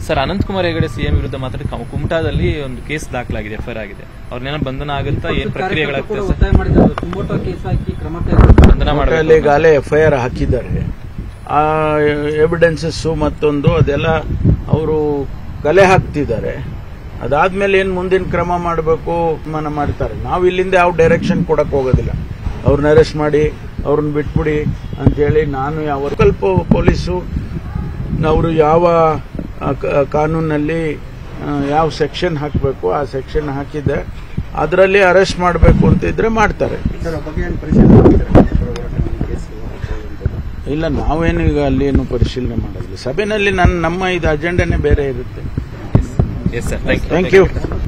Sir, Anantkumar Hegde CM ವಿರುದ್ಧ ಮಾತ್ರ ಕುಮಟಾದಲ್ಲಿ ಒಂದು ಕೇಸ್ ದಾಖಲಾಗಿದೆ, ಎಫ್ಐಆರ್ ಆಗಿದೆ. ಅವ್ರನ್ನೇನೋ ಬಂಧನ ಆಗುತ್ತಾ, ಏನ್ ಪ್ರಕ್ರಿಯೆಗಳಾಗ್ತದೆ? ಬಂಧನ ಮಾಡಲಿ ಈಗಾಗಲೇ ಎಫ್ಐಆರ್ ಹಾಕಿದ್ದಾರೆ. ಆ ಎವಿಡೆನ್ಸಸ್ ಮತ್ತೊಂದು ಅದೆಲ್ಲ ಅವರು ಕಲೆ ಹಾಕ್ತಿದ್ದಾರೆ. ಅದಾದ್ಮೇಲೆ ಏನ್ ಮುಂದಿನ ಕ್ರಮ ಮಾಡಬೇಕು ತೀರ್ಮಾನ ಮಾಡ್ತಾರೆ. ನಾವು ಇಲ್ಲಿಂದ ಯಾವ ಡೈರೆಕ್ಷನ್ ಕೊಡಕ್ ಹೋಗೋದಿಲ್ಲ. ಅವ್ರನ್ನ ಅರೆಸ್ಟ್ ಮಾಡಿ ಅವ್ರನ್ನ ಬಿಟ್ಬಿಡಿ ಅಂತೇಳಿ ನಾನು ಯಾವ ಪೊಲೀಸು ಅವರು ಯಾವ ಕಾನೂನಲ್ಲಿ ಯಾವ ಸೆಕ್ಷನ್ ಹಾಕಬೇಕು ಆ ಸೆಕ್ಷನ್ ಹಾಕಿದ್ದೆ, ಅದರಲ್ಲಿ ಅರೆಸ್ಟ್ ಮಾಡಬೇಕು ಅಂತಿದ್ರೆ ಮಾಡ್ತಾರೆ. ಇಲ್ಲ, ನಾವೇನೀಗ ಅಲ್ಲಿ ಏನು ಪರಿಶೀಲನೆ ಮಾಡೋದಿಲ್ಲ. ಸಭೆಯಲ್ಲಿ ನಮ್ಮ ಇದು ಅಜೆಂಡಾನೇ ಬೇರೆ ಇರುತ್ತೆ. Thank you.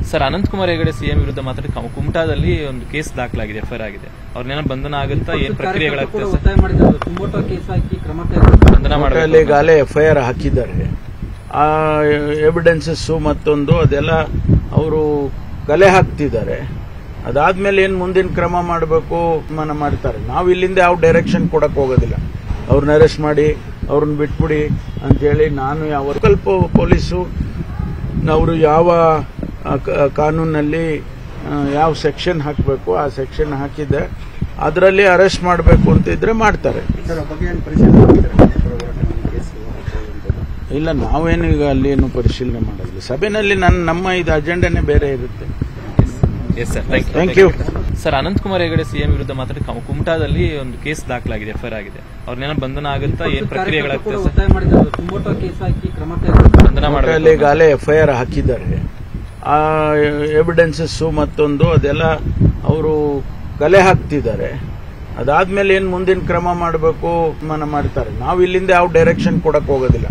Sir, Anantkumar Hegde CM ವಿರುದ್ಧ ಮಾತ್ರ ಕುಮಟಾದಲ್ಲಿ ಒಂದು ಕೇಸ್ ದಾಖಲಾಗಿದೆ, ಎಫ್ಐಆರ್ ಆಗಿದೆ. ಅವ್ರನ್ನೇನೋ ಬಂಧನ ಆಗುತ್ತಾ, ಏನ್ ಪ್ರಕ್ರಿಯೆಗಳಾಗ್ತದೆ? ಬಂಧನ ಮಾಡಲಿ ಈಗಾಗಲೇ ಎಫ್ಐಆರ್ ಹಾಕಿದ್ದಾರೆ. ಆ ಎವಿಡೆನ್ಸಸ್ ಮತ್ತೊಂದು ಅದೆಲ್ಲ ಅವರು ಕಲೆ ಹಾಕ್ತಿದ್ದಾರೆ. ಅದಾದ್ಮೇಲೆ ಏನ್ ಮುಂದಿನ ಕ್ರಮ ಮಾಡಬೇಕು ತೀರ್ಮಾನ ಮಾಡ್ತಾರೆ. ನಾವು ಇಲ್ಲಿಂದ ಯಾವ ಡೈರೆಕ್ಷನ್ ಕೊಡಕ್ ಹೋಗೋದಿಲ್ಲ. ಅವ್ರನ್ನ ಅರೆಸ್ಟ್ ಮಾಡಿ ಅವ್ರನ್ನ ಬಿಟ್ಬಿಡಿ ಅಂತೇಳಿ ನಾನು ಯಾವ ಪೊಲೀಸು ಅವರು ಯಾವ ಕಾನೂನಲ್ಲಿ ಯಾವ ಸೆಕ್ಷನ್ ಹಾಕಬೇಕು ಆ ಸೆಕ್ಷನ್ ಹಾಕಿದ್ದೆ, ಅದರಲ್ಲಿ ಅರೆಸ್ಟ್ ಮಾಡಬೇಕು ಅಂತಿದ್ರೆ ಮಾಡ್ತಾರೆ. ಇಲ್ಲ, ನಾವೇನೀಗ ಅಲ್ಲಿ ಏನು ಪರಿಶೀಲನೆ ಮಾಡೋದಿಲ್ಲ. ಸಭೆಯಲ್ಲಿ ನಮ್ಮ ಇದು ಅಜೆಂಡಾನೇ ಬೇರೆ ಇರುತ್ತೆ. Thank you. Sir, Anantkumar Hegde CM ವಿರುದ್ಧ ಮಾತ್ರ ಕುಮಟಾದಲ್ಲಿ ಒಂದು ಕೇಸ್ ದಾಖಲಾಗಿದೆ, ಎಫ್ಐಆರ್ ಆಗಿದೆ. ಅವ್ರನ್ನೇನೋ ಬಂಧನ ಆಗುತ್ತಾ, ಏನ್ ಪ್ರಕ್ರಿಯೆಗಳಾಗ್ತದೆ? ಬಂಧನ ಮಾಡಲಿ ಈಗಾಗಲೇ ಎಫ್ಐಆರ್ ಹಾಕಿದ್ದಾರೆ. ಆ ಎವಿಡೆನ್ಸಸ್ ಮತ್ತೊಂದು ಅದೆಲ್ಲ ಅವರು ಕಲೆ ಹಾಕ್ತಿದ್ದಾರೆ. ಅದಾದ್ಮೇಲೆ ಏನ್ ಮುಂದಿನ ಕ್ರಮ ಮಾಡಬೇಕು ತೀರ್ಮಾನ ಮಾಡ್ತಾರೆ. ನಾವು ಇಲ್ಲಿಂದ ಯಾವ ಡೈರೆಕ್ಷನ್ ಕೊಡಕ್ ಹೋಗೋದಿಲ್ಲ.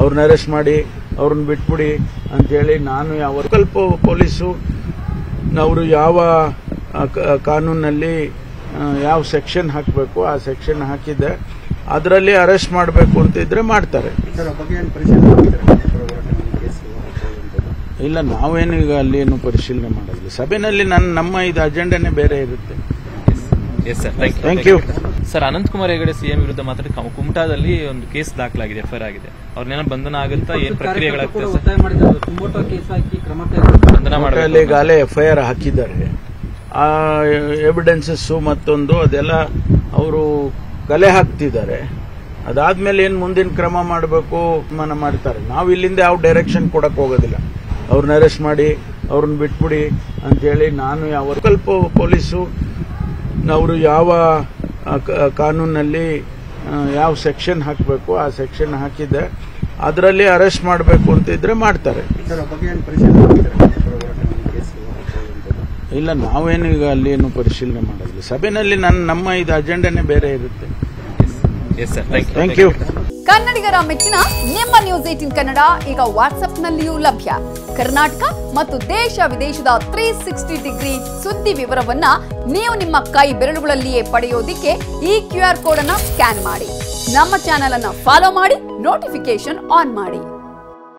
ಅವ್ರನ್ನ ಅರೆಸ್ಟ್ ಮಾಡಿ ಅವ್ರನ್ನ ಬಿಟ್ಬಿಡಿ ಅಂತೇಳಿ ನಾನು ಯಾವ ಪೊಲೀಸು ಅವರು ಯಾವ ಕಾನೂನಲ್ಲಿ ಯಾವ ಸೆಕ್ಷನ್ ಹಾಕಬೇಕು ಆ ಸೆಕ್ಷನ್ ಹಾಕಿದ್ದೆ, ಅದರಲ್ಲಿ ಅರೆಸ್ಟ್ ಮಾಡಬೇಕು ಅಂತಿದ್ರೆ ಮಾಡ್ತಾರೆ. ಇಲ್ಲ, ನಾವೇನೀಗ ಅಲ್ಲಿ ಏನು ಪರಿಶೀಲನೆ ಮಾಡೋದಿಲ್ಲ. ಸಭೆಯಲ್ಲಿ ನಮ್ಮ ಇದು ಅಜೆಂಡಾನೇ ಬೇರೆ ಇರುತ್ತೆ. Thank you. Sir, Anantkumar Hegde CM ವಿರುದ್ಧ ಮಾತ್ರ ಕುಮಟಾದಲ್ಲಿ ಒಂದು ಕೇಸ್ ದಾಖಲಾಗಿದೆ, ಎಫ್ಐಆರ್ ಆಗಿದೆ. ಅವ್ರನ್ನೇನೋ ಬಂಧನ ಆಗುತ್ತಾ, ಏನ್ ಪ್ರಕ್ರಿಯೆಗಳಾಗ್ತದೆ? ಬಂಧನ ಮಾಡಲಿ ಈಗಾಗಲೇ ಎಫ್ಐಆರ್ ಹಾಕಿದ್ದಾರೆ. ಆ ಎವಿಡೆನ್ಸಸ್ ಮತ್ತೊಂದು ಅದೆಲ್ಲ ಅವರು ಕಲೆ ಹಾಕ್ತಿದ್ದಾರೆ. ಅದಾದ್ಮೇಲೆ ಏನ್ ಮುಂದಿನ ಕ್ರಮ ಮಾಡಬೇಕು ತೀರ್ಮಾನ ಮಾಡ್ತಾರೆ. ನಾವು ಇಲ್ಲಿಂದ ಯಾವ ಡೈರೆಕ್ಷನ್ ಕೊಡಕ್ ಹೋಗೋದಿಲ್ಲ. ಅವ್ರನ್ನ ಅರೆಸ್ಟ್ ಮಾಡಿ ಅವ್ರನ್ನ ಬಿಟ್ಬಿಡಿ ಅಂತೇಳಿ ನಾನು ಯಾವ ಪೊಲೀಸು ಅವರು ಯಾವ ಕಾನೂನಲ್ಲಿ ಯಾವ ಸೆಕ್ಷನ್ ಹಾಕಬೇಕು ಆ ಸೆಕ್ಷನ್ ಹಾಕಿದ್ದೆ, ಅದರಲ್ಲಿ ಅರೆಸ್ಟ್ ಮಾಡಬೇಕು ಅಂತಿದ್ರೆ ಮಾಡ್ತಾರೆ. ಇಲ್ಲ, ನಾವೇನೀಗ ಅಲ್ಲಿ ಏನು ಪರಿಶೀಲನೆ ಮಾಡೋದಿಲ್ಲ. ಸಭೆಯಲ್ಲಿ ನಮ್ಮ ಇದು ಅಜೆಂಡಾನೇ ಬೇರೆ ಇರುತ್ತೆ. Thank you. ಕನ್ನಡಿಗರ ಮೆಚ್ಚಿನ ನಿಮ್ಮ ನ್ಯೂಸ್ 18 ಕನ್ನಡ ಈಗ ವಾಟ್ಸ್ಆಪ್ನಲ್ಲಿಯೂ ಲಭ್ಯ. ಕರ್ನಾಟಕ ಮತ್ತು ದೇಶ ವಿದೇಶದ 360 ಡಿಗ್ರಿ ಸುದ್ದಿ ವಿವರವನ್ನ ನೀವು ನಿಮ್ಮ ಕೈ ಬೆರಳುಗಳಲ್ಲಿಯೇ ಪಡೆಯೋದಿಕ್ಕೆ ಈ QR ಕೋಡ್ ಅನ್ನು ಸ್ಕ್ಯಾನ್ ಮಾಡಿ. ನಮ್ಮ ಚಾನೆಲ್ ಅನ್ನು ಫಾಲೋ ಮಾಡಿ, ನೋಟಿಫಿಕೇಶನ್ ಆನ್ ಮಾಡಿ.